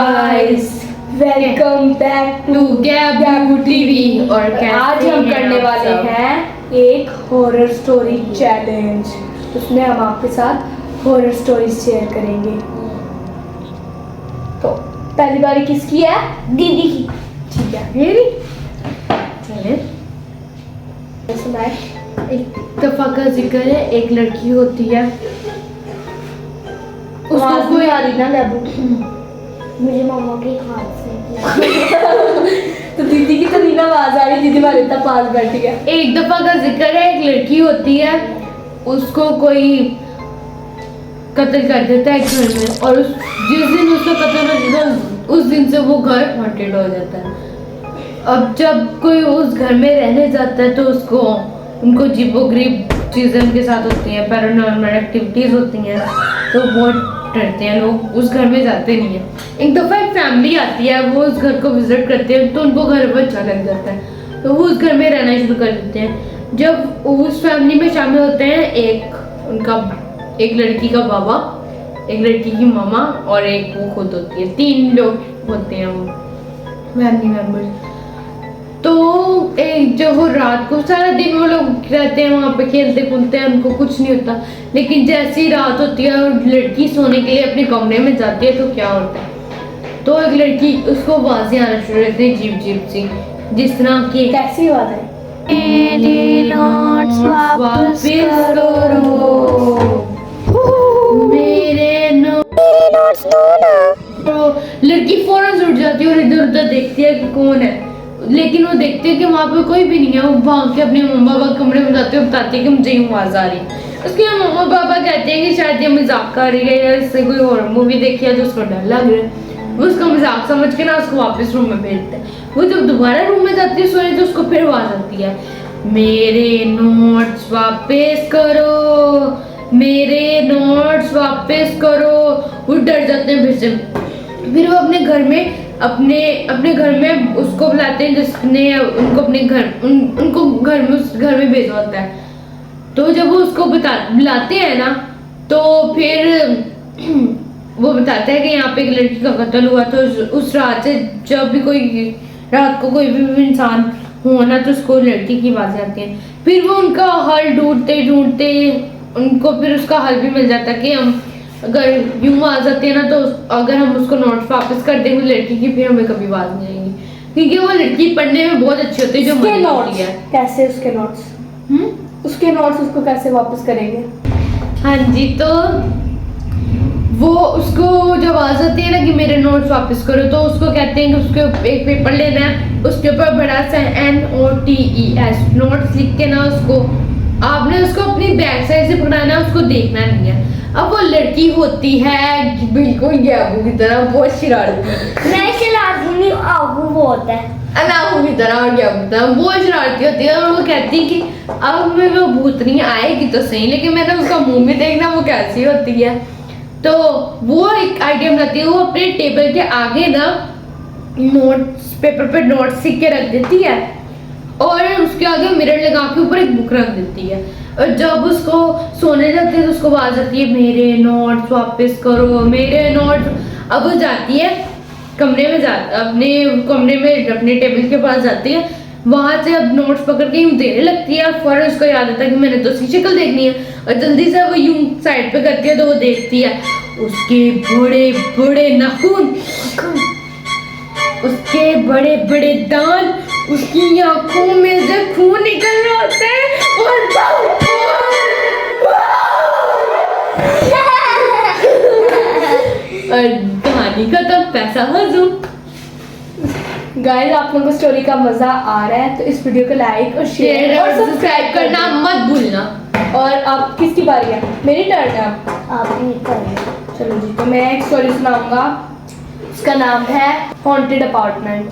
Guys, welcome back to Gabbu TV. और आज हम करने वाले हैं एक हॉरर स्टोरी चैलेंज। उसमें हम आपके साथ हॉरर स्टोरी शेयर करेंगे। तो पहली बारी किसकी है? दीदी की। ठीक है, मेरी। चले सुनाए। एक दफा का जिक्र है, एक लड़की होती है, उसको कोई आ रही ना लेबू। मुझे मामा के हाथ से तो दीदी की तो नहीं ना आवाज आ रही, दीदी हमारे इतना पास बैठी है। एक दफा का जिक्र है, एक लड़की होती है, उसको कोई कत्ल कर देता है घर में, और जिस दिन उसका कत्ल हो जाता है उस दिन से वो घर हॉन्टेड हो जाता है। अब जब कोई उस घर में रहने जाता है तो उनको अजीबोगरीब चीज़ें उनके साथ होती हैं, पैरानॉर्मल एक्टिविटीज़ होती हैं, तो बहुत डरते हैं लोग, उस घर में जाते नहीं है। एक दफ़ा एक फैमिली आती है, वो उस घर को विजिट करते हैं, तो उनको घर पर अच्छा लग जाता है, तो वो उस घर में रहना शुरू कर देते हैं। जब उस फैमिली में शामिल होते हैं एक लड़की का बाबा, एक लड़की की मामा और एक वो खुद होती है, 3 लोग होते हैं वो फैमिली मेम्बर्स। तो जब वो रात को सारा दिन वो लोग रहते हैं वहाँ पे, खेलते कूदते हैं, उनको कुछ नहीं होता। लेकिन जैसी रात होती है और लड़की सोने के लिए अपने कमरे में जाती है तो क्या होता है, तो एक लड़की उसको आवाजें आना शुरू होती है, अजीब अजीब सी, जिस तरह की कैसी आवाज है? मेरे नोट्स वापस करो, मेरे नोट्स दो ना। लड़की फौरन उठ जाती है और इधर उधर देखती है कि कौन है, लेकिन वो देखते हैं कि वहाँ पे कोई भी नहीं है। वो भाग के अपने मम्मा पापा कमरे में जाते हैं, बताते हैं कि मुझे यूँ आवाज आ रही है। उसके मम्मा पापा कहते हैं कि शायद ये मजाक कर रही है या इससे कोई हॉरर मूवी देखी है जो उसको डर लग रहा है। वो उसका मजाक समझ के ना उसको वापस रूम में भेजते हैं। वो जब दोबारा रूम में जाती है सोने, तो उसको फिर आवाज आती है, मेरे नोट्स वापस करो, मेरे नोट्स वापस करो। वो डर जाते हैं फिर वो अपने घर में उसको बुलाते हैं जिसने उनको अपने उनको घर में भेजा होता है। तो जब वो उसको बुलाते हैं ना, तो फिर वो बताता है कि यहाँ पे एक लड़की का कत्ल हुआ। तो उस रात से जब भी रात को कोई भी इंसान हो ना, तो उसको लड़की की आवाज़ें आती हैं। फिर वो उनका हल ढूंढते उनको फिर उसका हल भी मिल जाता है कि हम अगर यूं आ जाती है ना, तो अगर हम उसको नोट्स वापस कर देंगे लड़की की, फिर हमें कभी आवाज नहीं आएगी, क्योंकि वो लड़की पढ़ने में बहुत अच्छी होती है। जो उसके नोट्स कैसे? उसके नोट्स उसके नोट्स उसको कैसे वापस करेंगे? हाँ जी, तो वो उसको जब आवाज आती है ना कि मेरे नोट्स वापस करो, तो उसको कहते हैं कि उसके एक पेपर लेना है, उसके ऊपर बड़ा सा NOTES नोट्स लिख के ना आपने उसको अपनी बैक साइड से पकड़ाना है, उसको देखना नहीं है। अब वो लड़की होती है बिल्कुल गैबू की तरह, बहुत शरारती। मैं शरारती नहीं, आगू बहुत है। अलाहू की तरह और गैबू की तरह बहुत शरारती होती है। और वो कहती है कि अब मैं वो भूतनी आएगी तो सही, लेकिन मैंने उसका मुंह भी देखना वो कैसी होती है। तो वो एक आइडिया बनाती है, वो अपने टेबल के आगे ना नोट्स पेपर पे नोट्स लिख के रख देती है, और उसके आगे मिरर लगा के ऊपर एक बुक रख देती है। और जब उसको सोने जाती है तो उसको आवाज आती है, मेरे नोट्स वापस करो, मेरे नोट्स। अब वो जाती है अपने टेबल के पास जाती है, वहां से अब नोट्स पकड़ के यूं देने लगती है, और फौरन उसको याद आता है कि मैंने तो उसकी शक्ल देखनी है, और जल्दी से वो यूं साइड पे करती है, तो वो देखती है उसके बड़े बड़े नाखून, उसके बड़े बड़े दांत, उसकी आंखों में से खून निकल रहा होता है, और कहानी का तो पैसा हजूम। गाइस, आप लोगों को स्टोरी का मजा आ रहा है तो इस वीडियो को लाइक और शेयर और सब्सक्राइब करना मत भूलना। और अब किसकी बारी है? मेरी टर्न है। आप भी करो। चलो जी, तो मैं एक स्टोरी सुनाऊंगा। इसका नाम है हॉन्टेड अपार्टमेंट।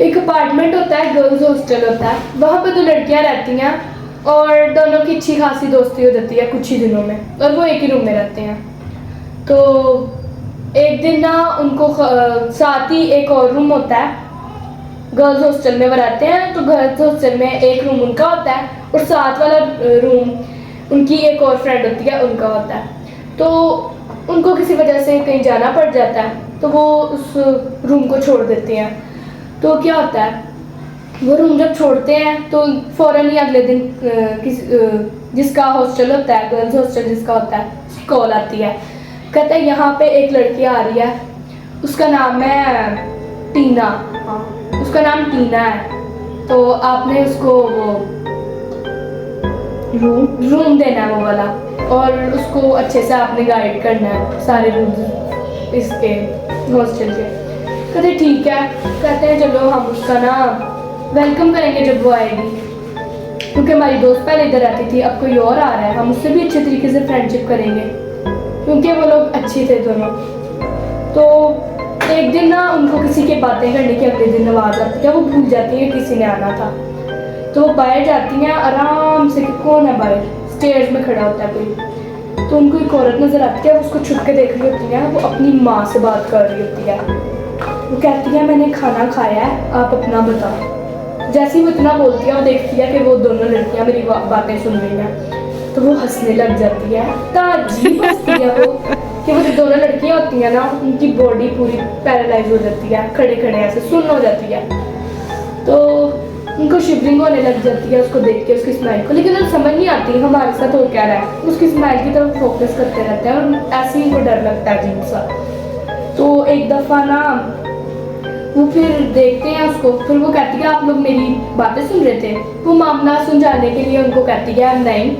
एक अपार्टमेंट होता है, गर्ल्स हॉस्टल होता है, वहाँ पे 2 लड़कियाँ रहती हैं, और दोनों की अच्छी खासी दोस्ती हो जाती है कुछ ही दिनों में, और वो एक ही रूम में रहते हैं। तो एक दिन ना उनको साथ ही एक और रूम होता है, गर्ल्स हॉस्टल में वो रहते हैं। तो गर्ल्स हॉस्टल में एक रूम उनका होता है, और साथ वाला रूम उनकी एक और फ्रेंड होती है, उनका होता है। तो उनको किसी वजह से कहीं जाना पड़ जाता है तो वो उस रूम को छोड़ देते हैं। तो क्या होता है, वो रूम जब छोड़ते हैं तो फ़ौरन ही अगले दिन जिसका हॉस्टल होता है, गर्ल्स हॉस्टल जिसका होता है, उसकी कॉल आती है। कहता है यहाँ पे एक लड़की आ रही है, उसका नाम है टीना। हाँ, उसका नाम टीना है, तो आपने उसको वो रूम देना है वो वाला, और उसको अच्छे से आपने गाइड करना है सारे रूम इसके हॉस्टल के। कहते ठीक है। कहते हैं चलो हम उसका ना वेलकम करेंगे जब वो आएगी, क्योंकि हमारी दोस्त पहले इधर आती थी, अब कोई और आ रहा है, हम उससे भी अच्छे तरीके से फ्रेंडशिप करेंगे, क्योंकि वो लोग अच्छे थे दोनों। तो एक दिन ना उनको किसी की बातें करने की अगले दिन आवाज़ आती है, वो भूल जाती है किसी ने आना था। तो वो बाहर जाती हैं आराम से कि कौन है बाहर, स्टेयर्स में खड़ा होता है कोई। तो उनको एक औरत नज़र आती है, वो उसको छुप के देख रही होती है, वो अपनी माँ से बात कर रही होती है। वो कहती है मैंने खाना खाया है, आप अपना बताओ। जैसे ही वो इतना बोलती है, वो देखती है कि वो दोनों लड़कियां मेरी बातें सुन रही हैं, तो वो हंसने लग जाती है। इतना अजीब हंसती है वो कि वो जो दोनों लड़कियां होती हैं ना, उनकी बॉडी पूरी पैरालाइज हो जाती है, खड़े खड़े ऐसे सुन्न हो जाती है। तो उनको शिवरिंग होने लग जाती है उसको देख के, उसकी स्माइल को। लेकिन उन्हें समझ नहीं आती हमारे साथ हो क्या रहा है, उसकी स्माइल की तरफ फोकस करते रहते हैं और ऐसे ही उनको डर लगता है अजीब सा। तो एक दफ़ा ना वो फिर देखते हैं उसको, फिर वो कहती है आप लोग मेरी बातें सुन रहे थे। वो मामला सुलझाने के लिए उनको कहती है नहीं,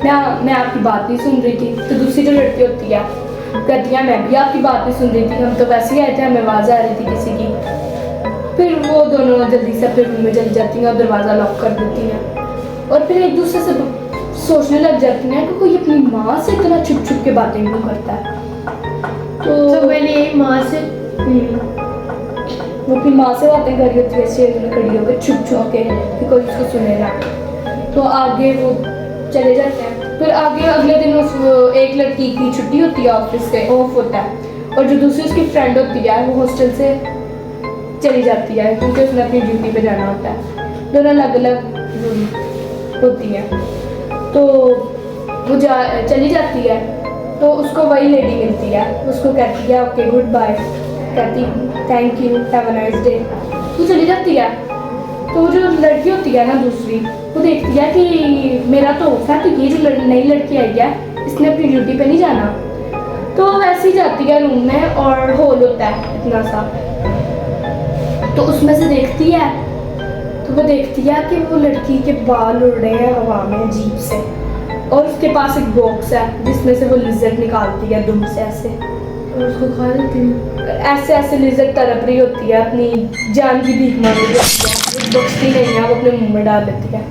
मैं आपकी बात नहीं सुन रही थी। तो दूसरी जो लड़की होती है कहती है मैं भी आपकी बात नहीं सुन रही थी, हम तो वैसे ही आए थे, हमें आवाज़ आ रही थी किसी की। फिर वो दोनों जल्दी से अपने रूम में चली जाती हैं और दरवाज़ा लॉक कर देती हैं, और फिर एक दूसरे से सोचने लग जाती हैं कि कोई अपनी माँ से इतना छुप छुप के बातें क्यों करता है। तो मैंने माँ से वो अपनी माँ से बातें कर रही होती है स्टेज में खड़ी होकर छुप छुप के कि कोई उसको सुनेगा। तो आगे वो चले जाते हैं। फिर आगे अगले दिन उस एक लड़की की छुट्टी होती है, ऑफिस से ऑफ होता है, और जो दूसरी उसकी फ्रेंड होती है वो हॉस्टल से चली जाती है, क्योंकि उसने अपनी ड्यूटी पे जाना होता है। दोनों अलग अलग होती हैं। तो वो चली जाती है, तो उसको वही लेडी मिलती है, उसको कहती है ओके गुड बाय, कहती thank you have a nice day. वो चली जाती है। तो जो लड़की होती है ना दूसरी, वो देखती है कि मेरा तो ऑफ है, तो ये जो नई लड़की आई है इसने अपनी ड्यूटी पे नहीं जाना। तो वैसे ही जाती है रूम में, और हॉल होता है इतना सा, तो उसमें से देखती है, तो वो देखती है कि वो लड़की के बाल उड़ रहे हैं हवा में अजीब से, और उसके पास एक बॉक्स है जिसमें से वो लिजर्ड निकालती है दुम से ऐसे, और उसको खा लेती हूँ। ऐसे ऐसे लिजर्ड तड़प रही होती है, अपनी जान की भीख मांग रही होती है, बख्शती नहीं है, वो अपने मुंह में डाल लेती है।